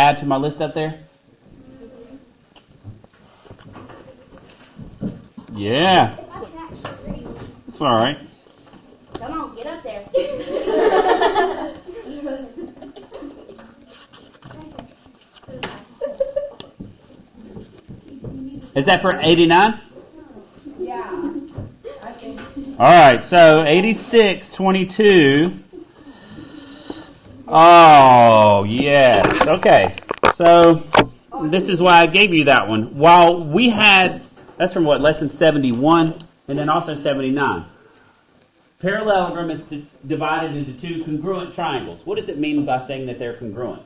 add to my list up there? Yeah. It's all right. Come on, get up there. Is that for 89? Yeah. I think. All right, so 86-22. Oh, yes. Okay. So this is why I gave you that one. While we had, that's from what, lesson 71 and then also 79. Parallelogram is divided into two congruent triangles. What does it mean by saying that they're congruent?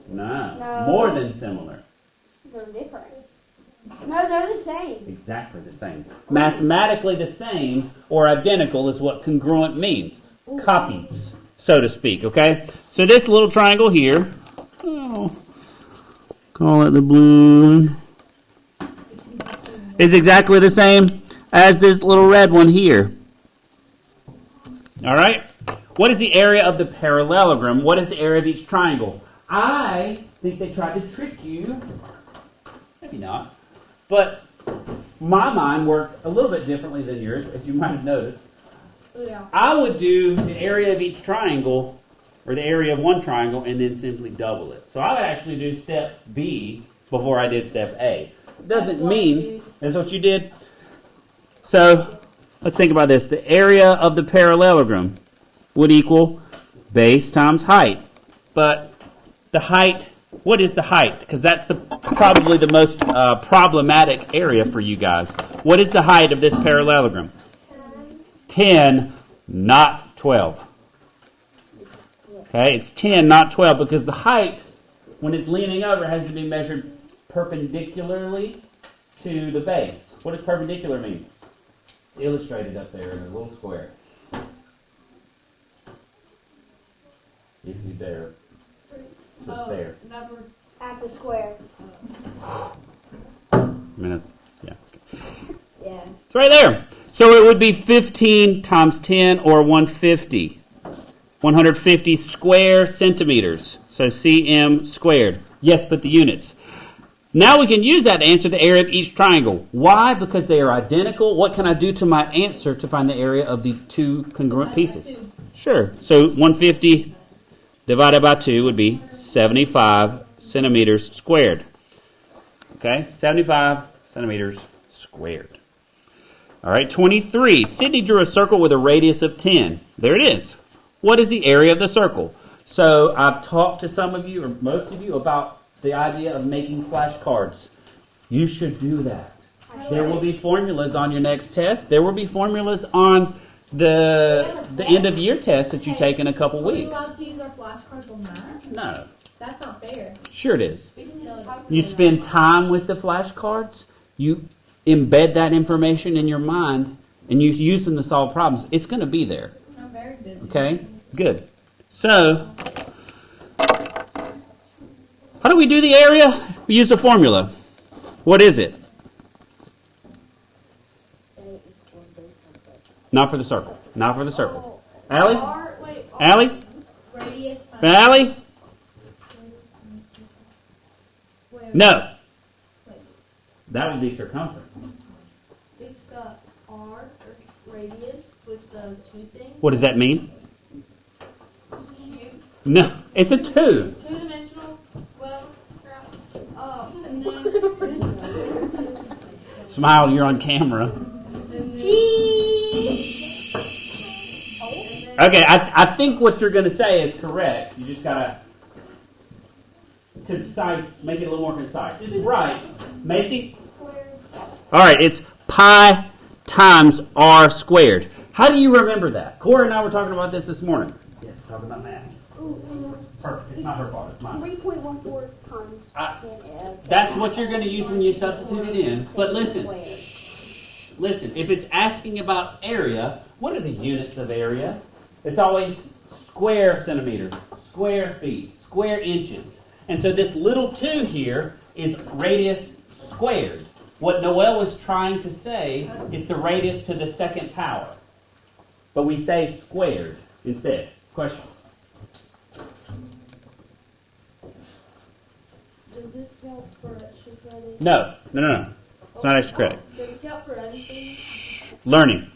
No. More than similar. They're different. No, they're the same. Exactly the same. Mathematically the same or identical is what congruent means. Copies, so to speak, okay? So this little triangle here, call it the blue one, is exactly the same as this little red one here. All right? What is the area of the parallelogram? What is the area of each triangle? I think they tried to trick you. Maybe not. But my mind works a little bit differently than yours, as you might have noticed. Yeah. I would do the area of each triangle, or the area of one triangle, and then simply double it. So I would actually do step B before I did step A. Doesn't mean that's what you did. So let's think about this. The area of the parallelogram would equal base times height. But the height, what is the height? Because that's probably the most problematic area for you guys. What is the height of this parallelogram? 10, not 12. Okay, it's 10, not 12, because the height, when it's leaning over, has to be measured perpendicularly to the base. What does perpendicular mean? It's illustrated up there in a little square. If you dare to stare. Number at the square. I mean, that's, yeah. Yeah. It's right there. So it would be 15 times 10 or 150. 150 square centimeters. So cm squared. Yes, but the units. Now we can use that to answer the area of each triangle. Why? Because they are identical. What can I do to my answer to find the area of the two congruent pieces? Sure. So 150 divided by 2 would be 75 centimeters squared. Okay? 75 centimeters squared. All right, 23. Sydney drew a circle with a radius of 10. There it is. What is the area of the circle? So I've talked to some of you, or most of you, about the idea of making flashcards. You should do that. There will be formulas on your next test. There will be formulas on the end of year test that you take in a couple weeks. Are we allowed to use our flashcards on that? No. That's not fair. Sure it is. You spend time with the flashcards. You embed that information in your mind, and you use them to solve problems. It's going to be there. I'm very busy. Okay? Good. So, how do we do the area? We use a formula. What is it? Not for the circle. Not for the circle. Allie? Allie? Radius times... Allie? No. That would be circumference. It's got R, or radius, with the two things. What does that mean? Cube. No. It's a 2. Two-dimensional, well, crap. And then... Smile, you're on camera. Okay, I think what you're going to say is correct. You just got to concise, make it a little more concise. It's right. Macy? All right, it's pi times r squared. How do you remember that? Cora and I were talking about this morning. Yes, we're talking about math. Perfect. It's not her fault. It's mine. 3.14 times 10. That's what you're going to use when you substitute it in. But listen. Listen, if it's asking about area, what are the units of area? It's always square centimeters, square feet, square inches. And so this little 2 here is radius squared. What Noel was trying to say is the radius to the second power. But we say squared instead. Question? this count for extra credit? No. It's not extra credit. Does it count for anything? Learning.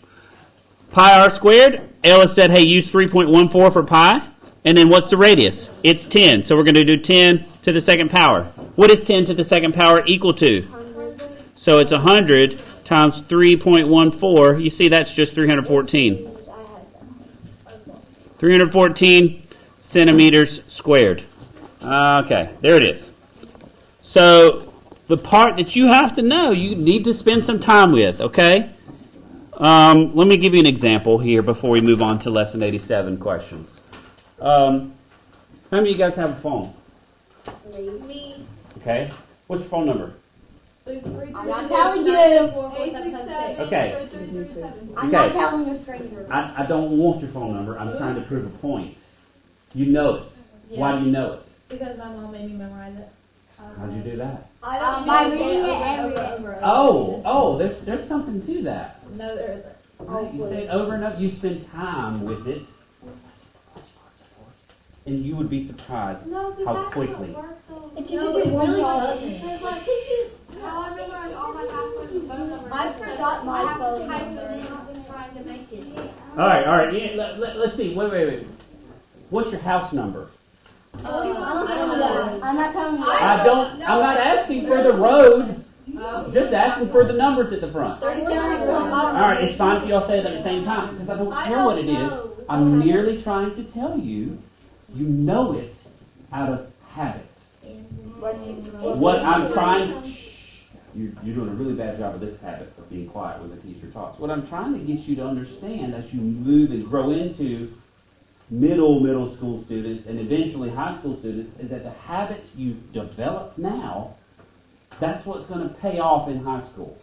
Pi r squared, Ella said, hey, use 3.14 for pi. And then what's the radius? It's 10. So we're going to do 10 to the second power. What is 10 to the second power equal to? 100. So it's 100 times 3.14. You see, that's just 314. 314 centimeters squared. Okay, there it is. So the part that you have to know, you need to spend some time with, okay? Let me give you an example here before we move on to lesson 87 questions. How many of you guys have a phone? Me. Okay. What's your phone number? I'm not telling you. Okay. I'm not telling a stranger. I don't want your phone number. I'm trying to prove a point. You know it. Yeah. Why do you know it? Because my mom made me memorize it. How'd you do that? By reading it every day. Oh, there's something to that. No, there isn't. Right? You say it over and over. You spend time with it. And you would be surprised how quickly. It teaches No, you it one really problem. doesn't. I memorize all my passwords and phone numbers. I forgot my phone type number. it in trying to make it. All right. Yeah, let's see. Wait. What's your house number? I'm not telling you. I'm not asking for the road. Just asking for the numbers at the front. All 37. right, it's fine if you all say it at the same time because I don't care what it is. I'm merely trying to tell you, you know it out of habit. What I'm trying to... You're doing a really bad job of this habit of being quiet when the teacher talks. What I'm trying to get you to understand as you move and grow into middle school students and eventually high school students is that the habits you develop now, that's what's going to pay off in high school.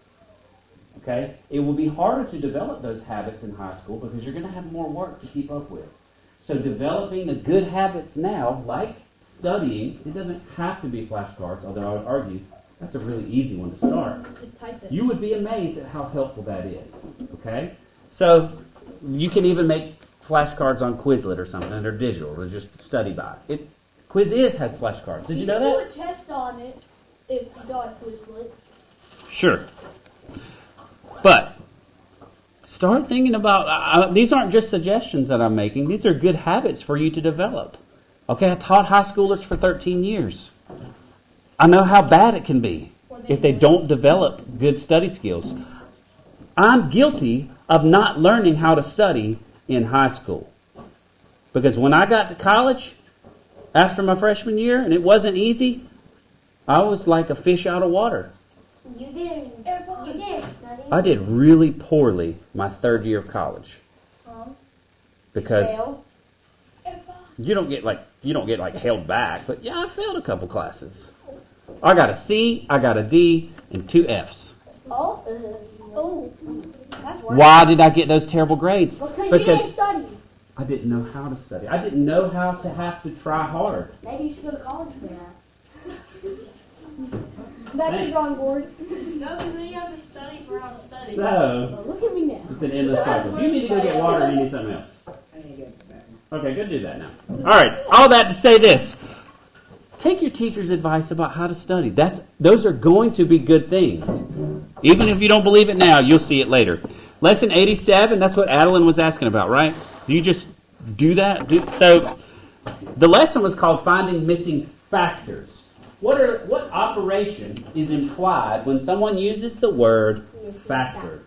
Okay? It will be harder to develop those habits in high school because you're going to have more work to keep up with. So developing the good habits now, like studying, it doesn't have to be flashcards, although I would argue that's a really easy one to start. Just type it. You would be amazed at how helpful that is. Okay? So you can even make flashcards on Quizlet or something. They're digital. They're just study by. Quiz has flashcards. Did you know that? Do a test on it if you got Quizlet. Sure. But start thinking about, these aren't just suggestions that I'm making. These are good habits for you to develop. Okay, I taught high schoolers for 13 years. I know how bad it can be if they don't develop good study skills. I'm guilty of not learning how to study in high school. Because when I got to college, after my freshman year, and it wasn't easy, I was like a fish out of water. You didn't study. I did really poorly my third year of college. Because Fail. you don't get like held back, but yeah, I failed a couple classes. I got a C, I got a D, and 2 Fs. Oh, that's worse. Why did I get those terrible grades? Because you didn't study. I didn't know how to study. I didn't know how to have to try hard. Maybe you should go to college for that. Back to the Thanks. drawing board. No, because then you have to study for how to study. So, Look at me now. it's an endless cycle. You need to go get water or you need something else? Okay, go do that now. All right, all that to say this. Take your teacher's advice about how to study. Those are going to be good things. Even if you don't believe it now, you'll see it later. Lesson 87, that's what Adeline was asking about, right? Do you just do that? So, the lesson was called Finding Missing Factors. What operation is implied when someone uses the word factor?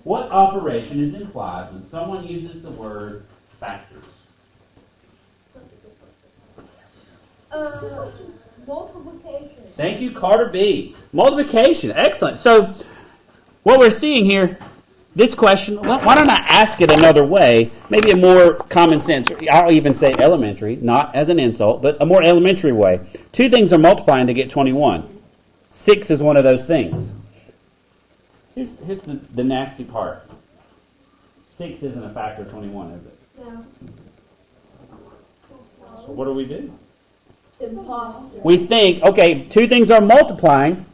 What operation is implied when someone uses the word factors? Multiplication. Thank you, Carter B. Multiplication. Excellent. So, what we're seeing here, this question, why don't I ask it another way? Maybe a more common sense, I'll even say elementary, not as an insult, but a more elementary way. 2 things are multiplying to get 21. 6 is one of those things. Here's the nasty part. 6 isn't a factor of 21, is it? No. So what do we do? Imposter. We think, okay, 2 things are multiplying,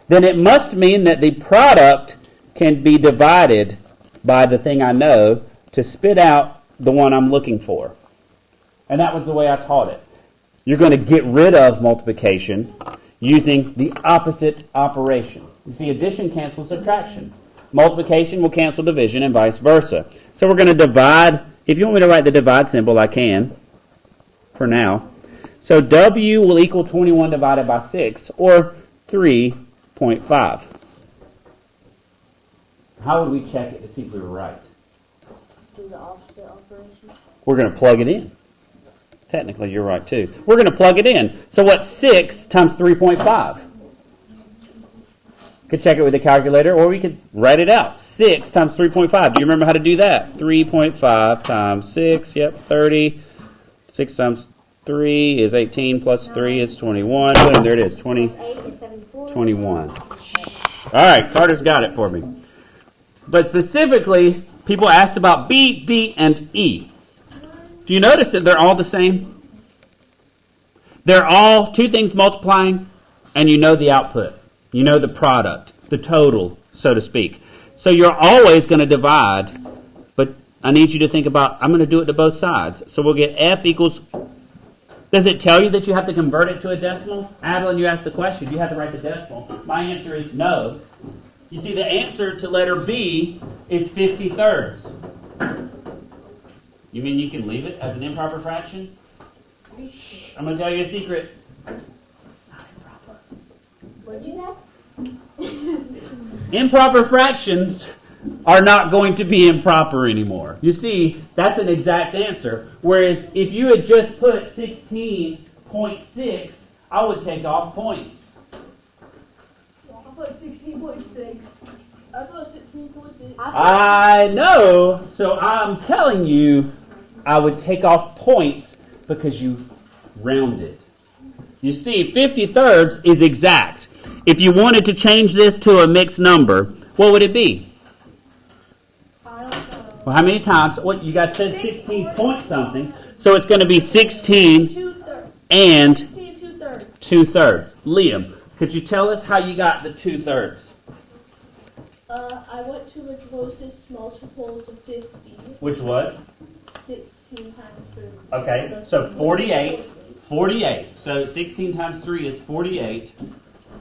then it must mean that the product can be divided by the thing I know to spit out the one I'm looking for. And that was the way I taught it. You're going to get rid of multiplication, using the opposite operation. You see, addition cancels subtraction. Multiplication will cancel division and vice versa. So we're going to divide. If you want me to write the divide symbol, I can for now. So W will equal 21 divided by 6, or 3.5. How would we check it to see if we were right? Do the opposite operation. We're going to plug it in. Technically, you're right, too. We're going to plug it in. So what's 6 times 3.5? Could check it with a calculator, or we could write it out. 6 times 3.5. Do you remember how to do that? 3.5 times 6, yep, 30. 6 times 3 is 18, plus 3 is 21. Boom, there it is, 20, 8 is 74. 21. All right, Carter's got it for me. But specifically, people asked about B, D, and E. Do you notice that they're all the same? They're all two things multiplying, and you know the output. You know the product, the total, so to speak. So you're always going to divide, but I need you to think about, I'm going to do it to both sides. So we'll get F equals, does it tell you that you have to convert it to a decimal? Adeline, you asked the question, do you have to write the decimal? My answer is no. You see, the answer to letter B is 50/3. You mean you can leave it as an improper fraction? I'm going to tell you a secret. What did you say? Improper fractions are not going to be improper anymore. You see, that's an exact answer. Whereas if you had just put 16.6, I would take off points. I put 16.6. I put 16.6. I know, so I'm telling you, I would take off points because you rounded. You see, 50/3 is exact. If you wanted to change this to a mixed number, what would it be? I don't know. Well, how many times? What you guys said 16 point something, so it's going to be 16 2/3. and 16 2/3. 2/3. Liam, could you tell us how you got the 2/3? I went to the closest multiple to 50. Which was? 16 times 3. Okay, so 48. 48. So 16 times 3 is 48.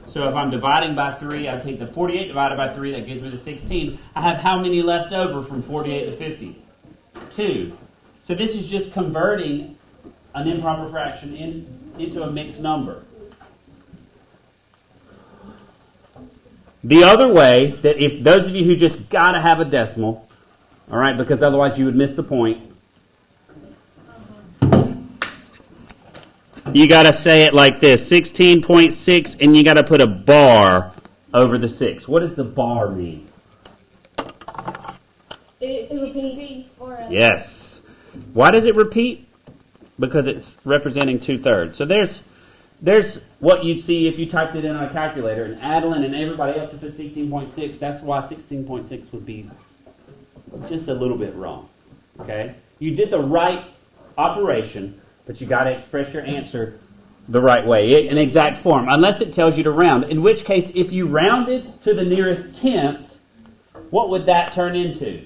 So if I'm dividing by 3, I take the 48 divided by 3, that gives me the 16. I have how many left over from 48 to 50? 2. So this is just converting an improper fraction into a mixed number. The other way, that if those of you who just got to have a decimal, all right, because otherwise you would miss the point, you got to say it like this, 16.6, and you got to put a bar over the 6. What does the bar mean? It repeats. Yes. Why does it repeat? Because it's representing 2/3. So there's what you'd see if you typed it in on a calculator, and Adeline and everybody else would put 16.6. That's why 16.6 would be just a little bit wrong. Okay? You did the right operation, but you got to express your answer the right way, in exact form, unless it tells you to round. In which case, if you rounded to the nearest tenth, what would that turn into?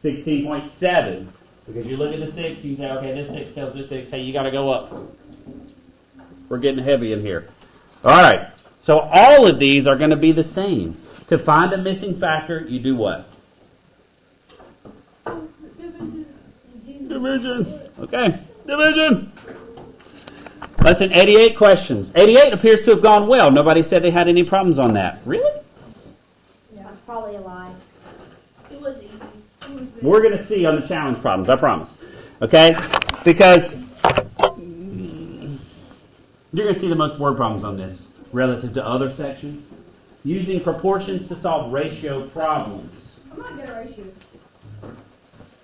16.7. Because you look at the 6, you say, okay, this 6 tells this 6, hey, you got to go up. We're getting heavy in here. All right, so all of these are going to be the same. To find a missing factor, you do what? Division. Okay, division. Lesson 88 questions. 88 appears to have gone well. Nobody said they had any problems on that. Really? Yeah, probably a lie. It was easy. We're going to see on the challenge problems, I promise. Okay? Because you're going to see the most word problems on this relative to other sections. Using proportions to solve ratio problems. I'm not good at ratios.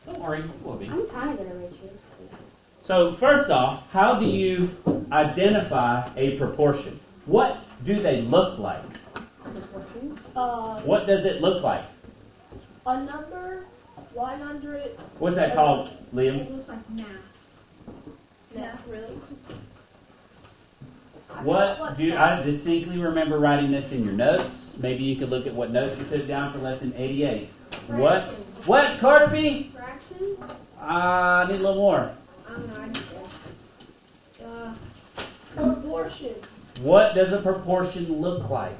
Don't worry, you will be. I'm kind of good at ratios. So first off, how do you identify a proportion? What do they look like? Proportions. What does it look like? A number, 100. What's that called, Liam? It looks like math. Math, really? What do I distinctly remember writing this in your notes? Maybe you could look at what notes you took down for lesson 88. What? What, Carpy? Fraction? I need a little more. I'm not. Proportion. What does a proportion look like?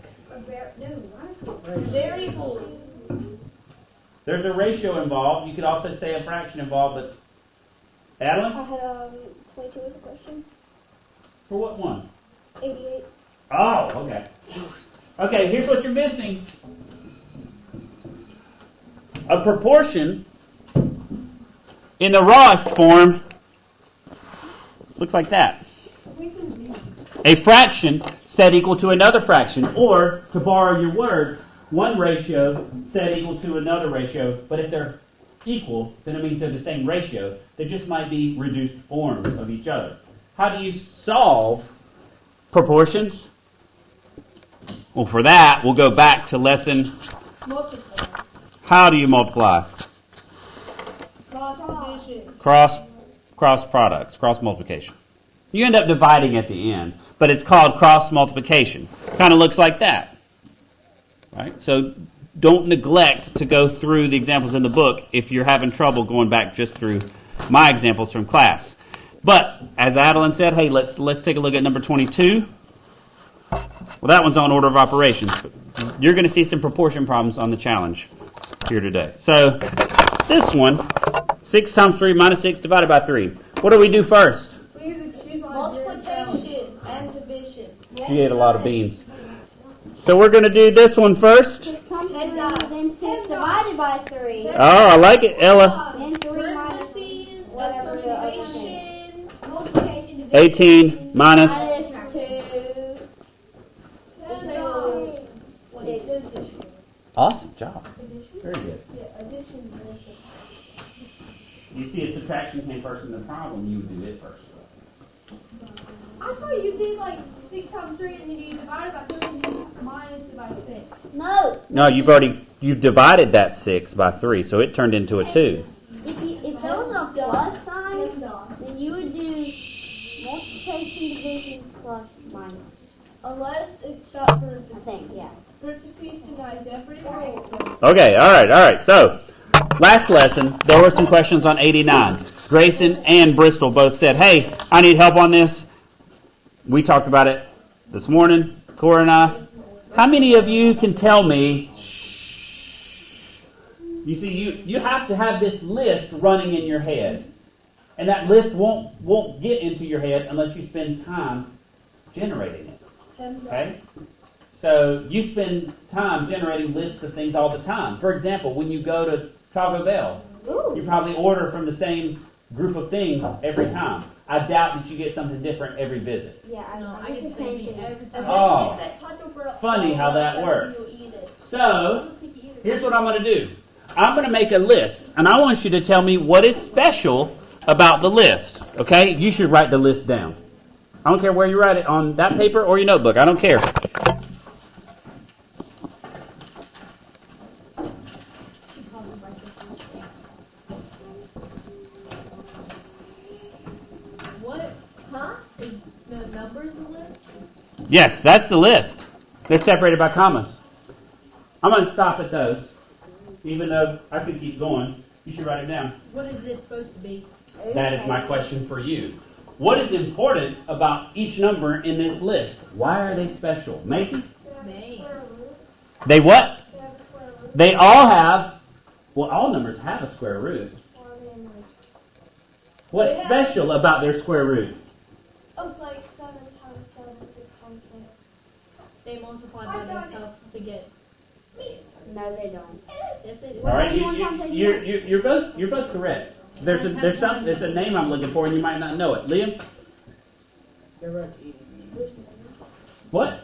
Variable. There's a ratio involved. You could also say a fraction involved, but Adeline? I had 22 as a question. For what one? 88. Oh, okay. Okay, here's what you're missing. A proportion in the rawest form looks like that. A fraction set equal to another fraction, or, to borrow your words, one ratio set equal to another ratio, but if they're equal, then it means they're the same ratio. They just might be reduced forms of each other. How do you solve proportions? Well, for that, we'll go back to lesson. Multiply. How do you multiply? Cross division. Cross products, cross multiplication. You end up dividing at the end, but it's called cross multiplication. Kind of looks like that. Right? So don't neglect to go through the examples in the book if you're having trouble going back just through my examples from class. But as Adeline said, hey, let's take a look at number 22. Well, that one's on order of operations. But you're going to see some proportion problems on the challenge here today. So this one, 6 times 3 minus 6 divided by 3. What do we do first? We use multiplication and division. She ate a lot of beans. So we're going to do this one first. 6 times 3, then 6 divided by 3. Oh, I like it, Ella. Then 3 minus Parentheses, that's whatever the other thing. multiplication. Multiplication, division. 18 minus. Minus 2. Awesome job. Very good. Yeah, addition. You see, if subtraction came first in the problem, you would do it first. I thought you did like 6 times 3 and then you divided by 3 and you minus it by 6. No. No, you've divided that 6 by 3, so it turned into a 2. If there was a plus sign, then you would do multiplication, division, plus, minus. Unless it's got I parentheses. think, yeah. Parentheses denies everything. Okay, all right. So, last lesson, there were some questions on 89. Grayson and Bristol both said, hey, I need help on this. We talked about it this morning, Cora and I. How many of you can tell me, you see, you have to have this list running in your head. And that list won't get into your head unless you spend time generating it. Okay? So you spend time generating lists of things all the time. For example, when you go to Taco Bell, you probably order from the same group of things every time. I doubt that you get something different every visit. Yeah, I get the same thing. every time. Oh, funny how that works. So, here's what I'm going to do. I'm going to make a list, and I want you to tell me what is special about the list. Okay? You should write the list down. I don't care where you write it, on that paper or your notebook. I don't care. What? Huh? Is the numbers the list? Yes, that's the list. They're separated by commas. I'm going to stop at those. Even though I could keep going, you should write it down. What is this supposed to be? That is my question for you. What is important about each number in this list? Why are they special? Macy? Name. They what? They all have, well, all numbers have a square root. What's special about their square root? Oh, it's like 7 times 7, 6 times 6. They multiply by themselves to get. No, they don't. Yes, they do. All right, 81 times 81? you're both correct. There's a name I'm looking for, and you might not know it. Liam? What?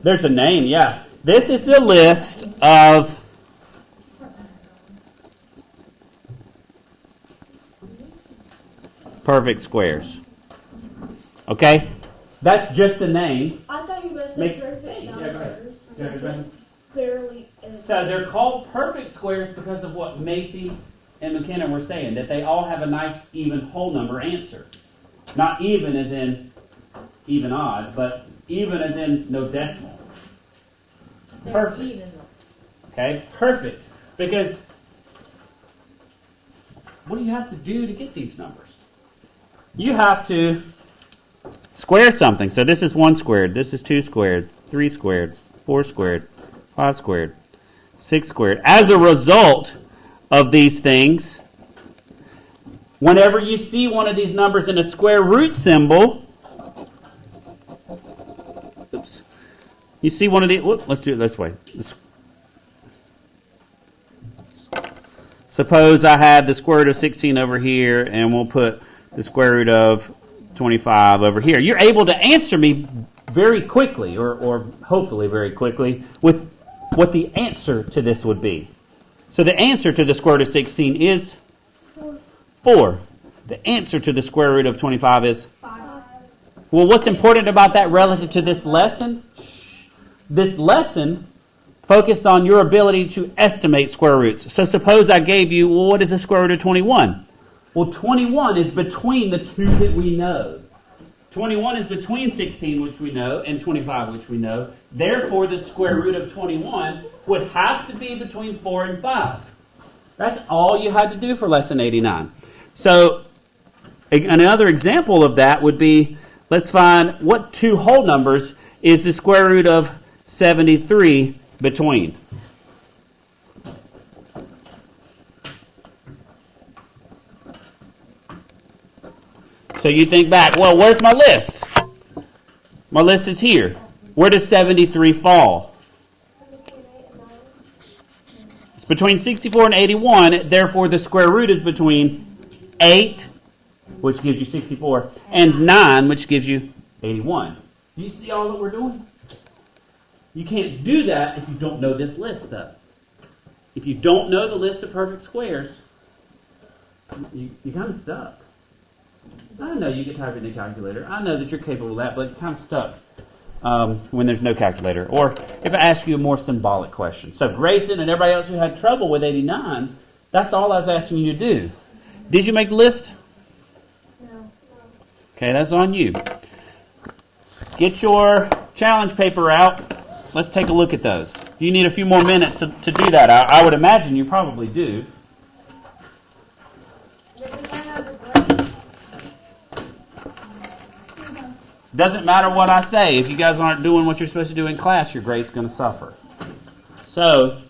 There's a name, yeah. This is the list of perfect squares. Okay? That's just a name. I thought you were going to say Make- perfect yeah, go ahead. numbers. Yeah, go ahead. Barely. So they're called perfect squares because of what Macy and McKenna were saying, that they all have a nice even whole number answer. Not even as in even odd, but even as in no decimal. They're Perfect. even. Okay? Perfect. Because what do you have to do to get these numbers? You have to Square something. So this is 1 squared. This is 2 squared. 3 squared. 4 squared. 5 squared. 6 squared. As a result of these things, whenever you see one of these numbers in a square root symbol, oops, you see one of these, let's do it this way. Suppose I had the square root of 16 over here, and we'll put the square root of 25 over here. You're able to answer me very quickly, or hopefully very quickly, with what the answer to this would be. So the answer to the square root of 16 is 4. The answer to the square root of 25 is 5. Well, what's important about that relative to this lesson? This lesson focused on your ability to estimate square roots. So suppose I gave you, well, what is the square root of 21? Well, 21 is between the two that we know. 21 is between 16, which we know, and 25, which we know. Therefore, the square root of 21 would have to be between 4 and 5. That's all you had to do for lesson 89. So another example of that would be, let's find what two whole numbers is the square root of 73 between. So you think back, well, where's my list? My list is here. Where does 73 fall? It's between 64 and 81. Therefore, the square root is between 8, which gives you 64, and 9, which gives you 81. You see all that we're doing? You can't do that if you don't know this list, though. If you don't know the list of perfect squares, you're kind of stuck. I know you can type in a calculator. I know that you're capable of that, but you're kind of stuck when there's no calculator. Or if I ask you a more symbolic question. So Grayson and everybody else who had trouble with 89, that's all I was asking you to do. Did you make the list? No. Okay, that's on you. Get your challenge paper out. Let's take a look at those. You need a few more minutes to do that. I would imagine you probably do. Doesn't matter what I say. If you guys aren't doing what you're supposed to do in class, your grade's going to suffer. So,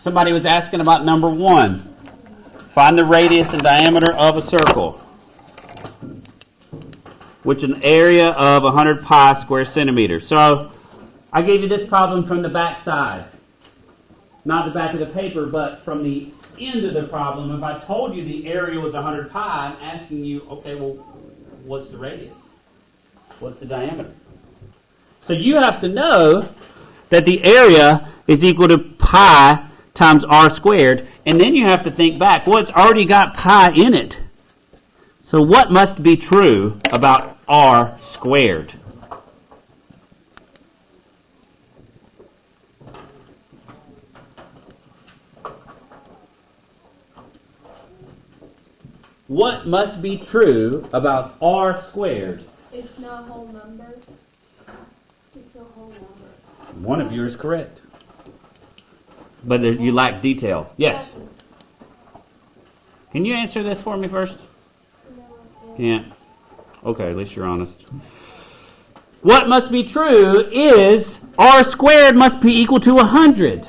somebody was asking about number 1. Find the radius and diameter of a circle, which is an area of 100 pi square centimeters. So, I gave you this problem from the back side. Not the back of the paper, but from the end of the problem. If I told you the area was 100 pi, I'm asking you, okay, well, what's the radius? What's the diameter? So you have to know that the area is equal to pi times r squared, and then you have to think back, well, it's already got pi in it. So what must be true about r squared? What must be true about r squared? It's not a whole number. It's a whole number. One of you is correct. But you lack detail. Yes? Can you answer this for me first? Can't? Okay, at least you're honest. What must be true is r squared must be equal to 100.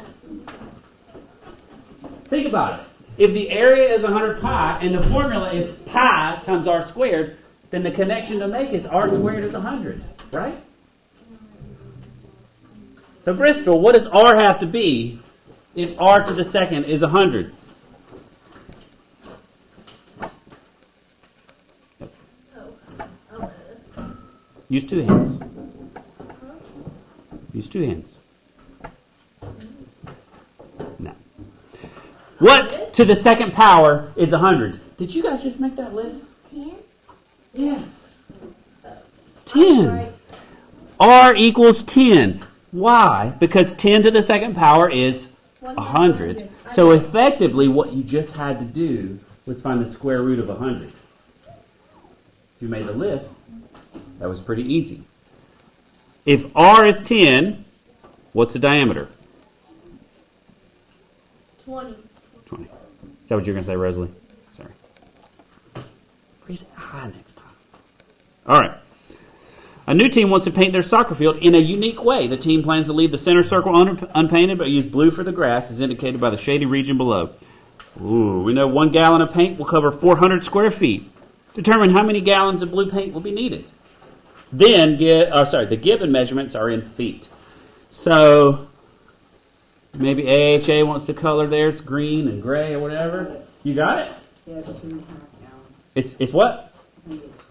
Think about it. If the area is 100 pi and the formula is pi times r squared, then the connection to make is r squared is 100, right? So Bristol, what does r have to be if r to the second is 100? Use 2 hands. Use 2 hands. No. What to the second power is 100? Did you guys just make that list? 10? Yes. 10. R equals 10. Why? Because 10 to the second power is 100. So effectively what you just had to do was find the square root of 100. If you made the list, that was pretty easy. If R is 10, what's the diameter? 20. 20. Is that what you're going to say, Rosalie? Sorry. Raise it high next time. All right. A new team wants to paint their soccer field in a unique way. The team plans to leave the center circle unpainted, but use blue for the grass, as indicated by the shady region below. Ooh, we know 1 gallon of paint will cover 400 square feet. Determine how many gallons of blue paint will be needed. Then, the given measurements are in feet. So, maybe AHA wants to color theirs green and gray or whatever. You got it? Yeah, it's 2.5 gallons. It's what? I think it's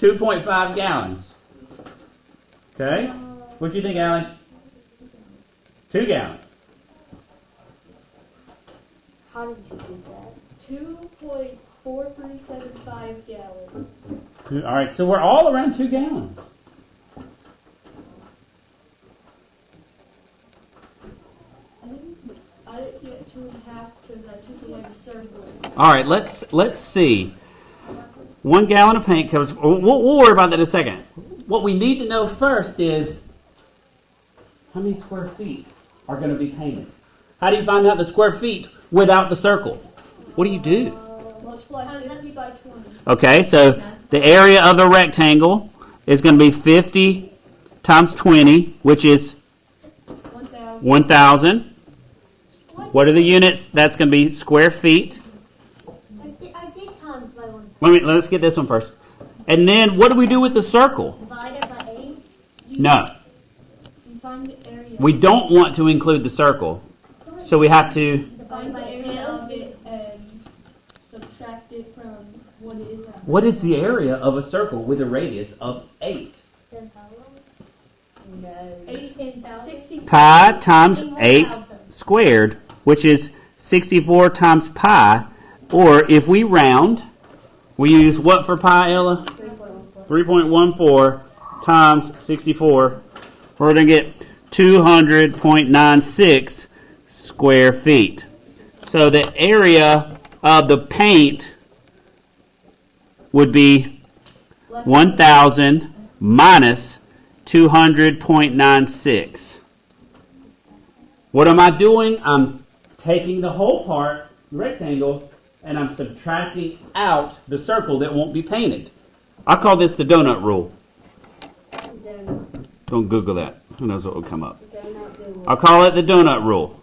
2.5 gallons. 2.5 gallons. Okay? What do you think, Allie? 2 gallons. How did you do that? 2.4375 gallons. All right, so we're all around 2 gallons. I didn't get 2.5 because I took it like a circle. All right, let's see. 1 gallon of paint covers. We'll worry about that in a second. What we need to know first is how many square feet are going to be painted. How do you find out the square feet without the circle? What do you do? Multiply 50 by 20. Okay, so the area of the rectangle is going to be 50 times 20, which is 1,000. 1,000. What are the units? That's going to be square feet. I did times by 1. Let's get this one first. And then what do we do with the circle? Divide it by 8. No. You find the area. We don't want to include the circle. So we have to... Find the area of it and subtract it from what it is at. What is the area of a circle with a radius of 8? 10,000? No. 60. Pi times 8 squared, which is 64 times pi. Or if we round, we use what for pi, Ella? 3.14 times 64. We're going to get 200.96 square feet. So the area of the paint would be 1,000 minus 200.96. What am I doing? I'm taking the whole part, the rectangle, and I'm subtracting out the circle that won't be painted. I call this the donut rule. Don't Google that. Who knows what will come up. I'll call it the donut rule.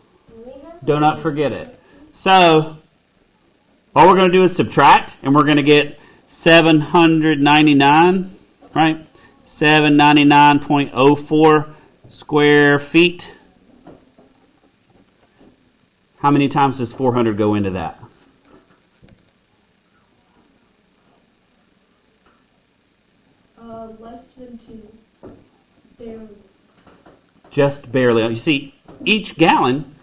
Do not forget it. So, all we're going to do is subtract, and we're going to get 799, right? 799.04 square feet. How many times does 400 go into that? Less than 2. Barely. Just barely. You see, each gallon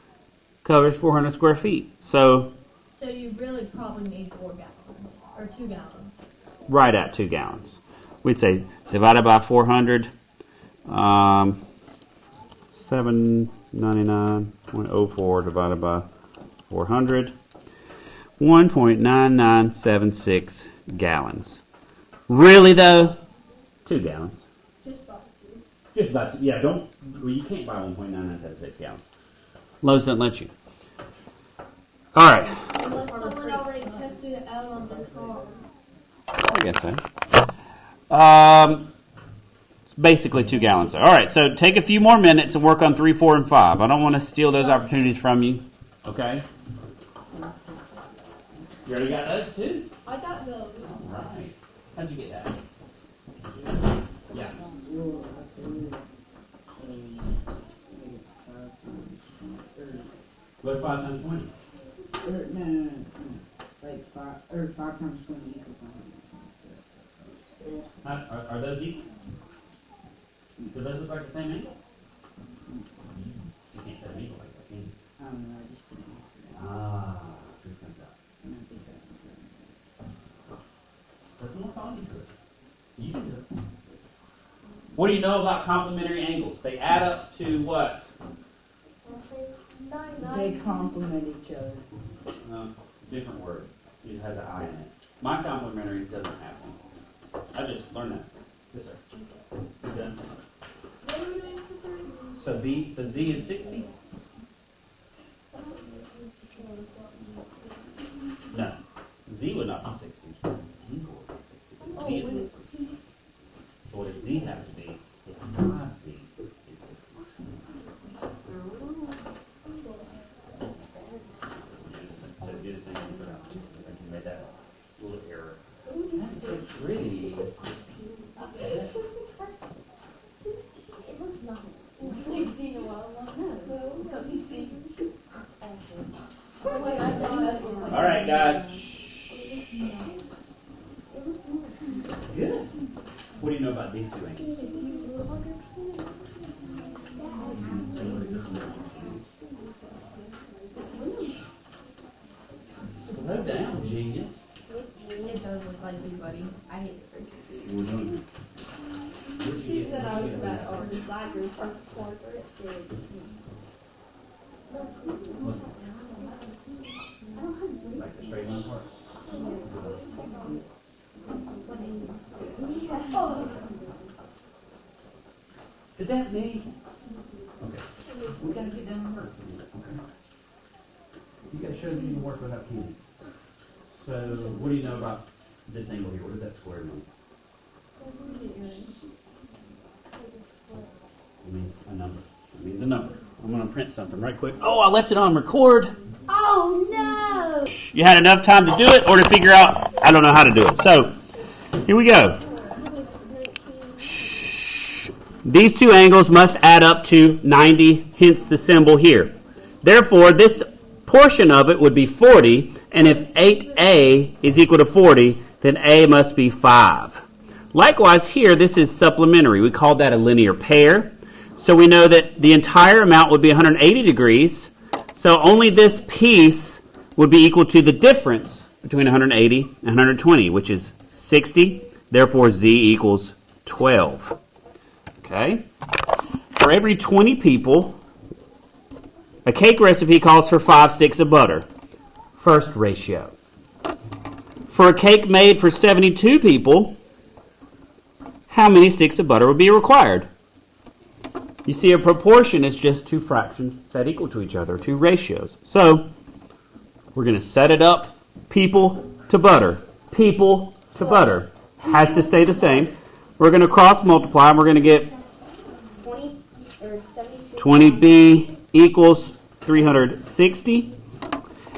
covers 400 square feet. So you really probably need 4 gallons or 2 gallons. right at 2 gallons. We'd say divided by 400, 799.04 divided by 400, 1.9976 gallons. Really though, 2 gallons. Just about 2. Just about, yeah, you can't buy 1.9976 gallons. Lowe's doesn't let you. All right. Unless someone already tested it out on their car. I guess so. It's basically 2 gallons. All right, so take a few more minutes and work on 3, 4, and 5. I don't want to steal those opportunities from you. Okay? You already got those too? I got those. All right. How'd you get that? Yeah. What's 5 times 20? No. Like 5 times 20 equals 100. Are those equal? Do those look like the same angle? You can't set them equal like that, can you? I don't know, I just put it next to that. Here comes out. And I think that was Put some more columns into it. You can do it. What do you know about complementary angles? They add up to what? They complement each other. Different word. It has an I in it. My complementary doesn't have one. I just learned that. Yes, sir. You done? What are we doing for 3? So Z is 60? No. Z would not be 60. Z would be 60. Z is 60. made that little error. That's so pretty. It looks nothing. You've seen a while. Let me see. All right, guys. Good. What do you know about these two angles? Slow down, genius. It does look like you, buddy. I hate it for you. She said I was bad at art. Design your perfect portrait. Like the straight line part. Is that me? Okay. We gotta get down to earth. Okay. You gotta show that you can work without candy. So, what do you know about this angle here? What does that square mean? It means a number. It means a number. I'm gonna print something right quick. Oh, I left it on record. Oh no! You had enough time to do it or to figure out I don't know how to do it. So, here we go. These two angles must add up to 90, hence the symbol here. Therefore, this portion of it would be 40, and if 8a is equal to 40, then a must be 5. Likewise here, this is supplementary. We call that a linear pair. So we know that the entire amount would be 180 degrees. So only this piece would be equal to the difference between 180 and 120, which is 60. Therefore, z equals 12. Okay? For every 20 people, a cake recipe calls for 5 sticks of butter. First ratio. For a cake made for 72 people, how many sticks of butter would be required? You see, a proportion is just two fractions set equal to each other, two ratios. So, we're going to set it up, people to butter. People to butter. Has to stay the same. We're going to cross multiply, and we're going to get 20 or 76. 20b equals 360.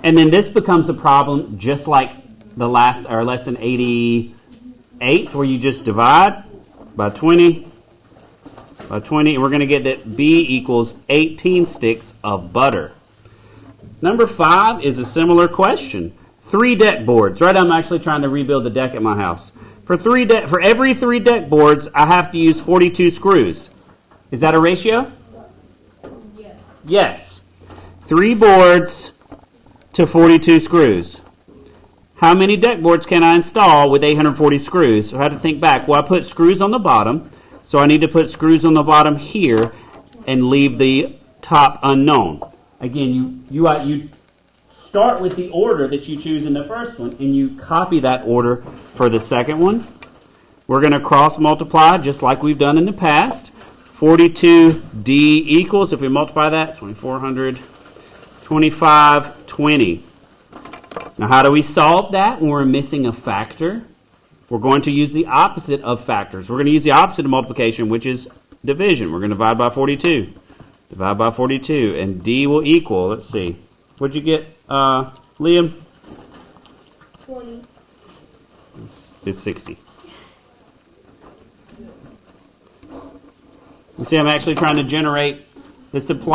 And then this becomes a problem just like the last, or lesson 88, where you just divide by 20, and we're going to get that b equals 18 sticks of butter. Number 5 is a similar question. 3 deck boards. Right, I'm actually trying to rebuild the deck at my house. For every 3 deck boards, I have to use 42 screws. Is that a ratio? Yes. Yes. 3 boards to 42 screws. How many deck boards can I install with 840 screws? So I have to think back. Well, I put screws on the bottom, so I need to put screws on the bottom here and leave the top unknown. Again, you start with the order that you choose in the first one, and you copy that order for the second one. We're going to cross multiply just like we've done in the past. 42d equals, if we multiply that, 2400, 2520. Now, how do we solve that when we're missing a factor? We're going to use the opposite of factors. We're going to use the opposite of multiplication, which is division. We're going to divide by 42. Divide by 42, and d will equal, let's see. What'd you get, Liam? 20. It's 60. You see, I'm actually trying to generate the supply.